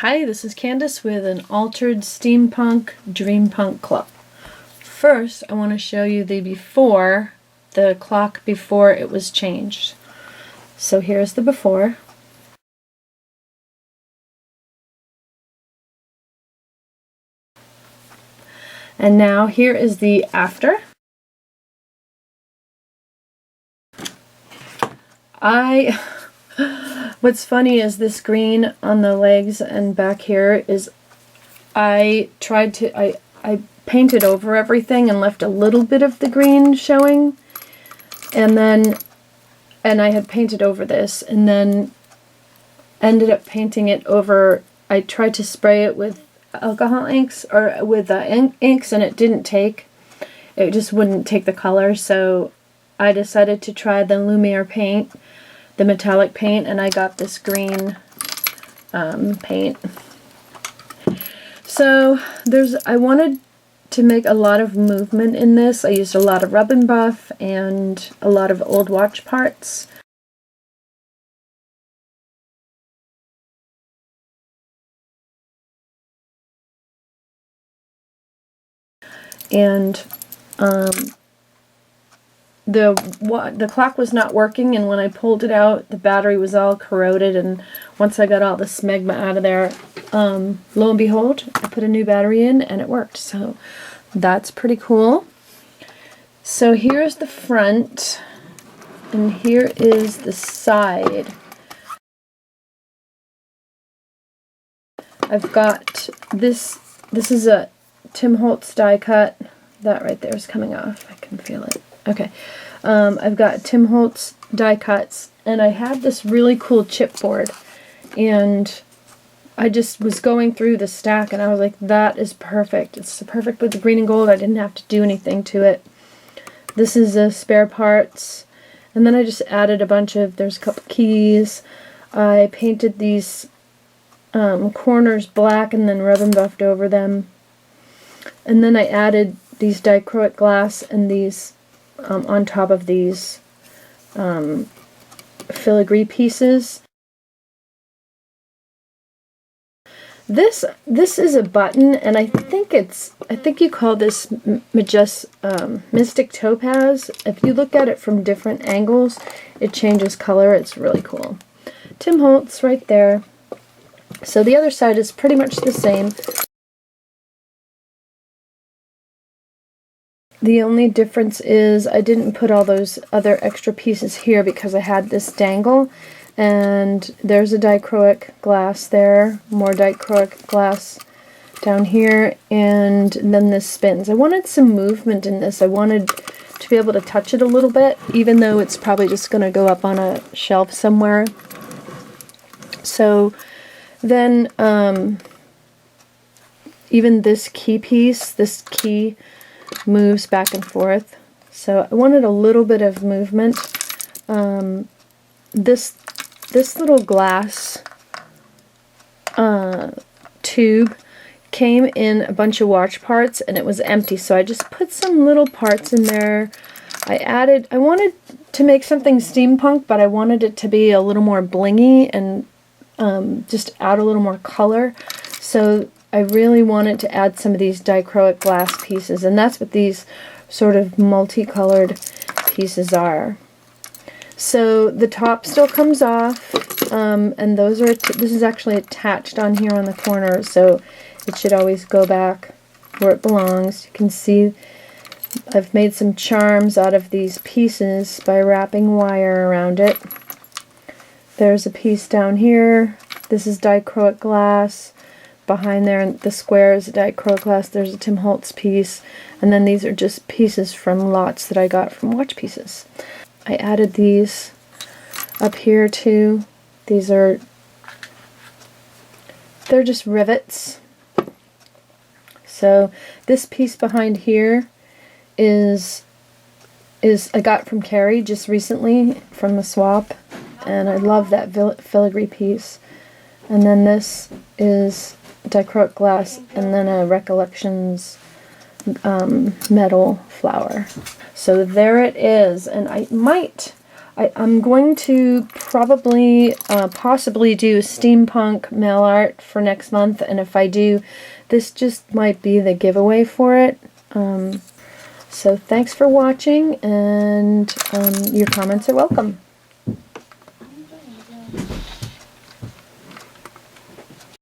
Hi, this is Candace with an altered steampunk dreampunk clock. First, I want to show you the clock before it was changed. So here's the before. And now here is the after. What's funny is this green on the legs and back here is I painted over everything and left a little bit of the green showing, and I had painted over this and then ended up painting it over. I tried to spray it with alcohol inks or with inks, and it didn't take. It just wouldn't take the color, so I decided to try the Lumiere paint, the metallic paint, and I got this green paint. So I wanted to make a lot of movement in this. I used a lot of rub and buff and a lot of old watch parts. And the clock was not working, and when I pulled it out, the battery was all corroded, and once I got all the smegma out of there, lo and behold, I put a new battery in and it worked. So that's pretty cool. So here's the front, and here is the side. I've got this is a Tim Holtz die cut. That right there is coming off. I can feel it. Okay. I've got Tim Holtz die cuts, and I had this really cool chipboard, and I just was going through the stack and I was like, that is perfect. It's perfect with the green and gold. I didn't have to do anything to it. This is spare parts, and then I just added a bunch of, there's a couple keys. I painted these corners black and then rub and buffed over them. And then I added these dichroic glass and these on top of these filigree pieces. This is a button, and I think you call this Mystic Topaz. If you look at it from different angles, it changes color. It's really cool. Tim Holtz right there. So the other side is pretty much the same. The only difference is I didn't put all those other extra pieces here because I had this dangle, and there's a dichroic glass there, more dichroic glass down here, and then this spins. I wanted some movement in this. I wanted to be able to touch it a little bit, even though it's probably just going to go up on a shelf somewhere. So then even this key piece, this key moves back and forth, so I wanted a little bit of movement. This little glass tube came in a bunch of watch parts, and it was empty, so I just put some little parts in there. I wanted to make something steampunk, but I wanted it to be a little more blingy and just add a little more color, so I really wanted to add some of these dichroic glass pieces, and that's what these sort of multicolored pieces are. So the top still comes off, and those are this is actually attached on here on the corner, so it should always go back where it belongs. You can see I've made some charms out of these pieces by wrapping wire around it. There's a piece down here. This is dichroic glass. Behind there, the square is a dichroic glass. There's a Tim Holtz piece, and then these are just pieces from lots that I got from watch pieces. I added these up here too. They're just rivets. So this piece behind here is I got from Carrie just recently from the swap, and I love that filigree piece. And then this is dichroic glass, and then a Recollections metal flower. So there it is, and I might I'm going to probably, possibly do steampunk mail art for next month, and if I do, this just might be the giveaway for it. So thanks for watching, and your comments are welcome.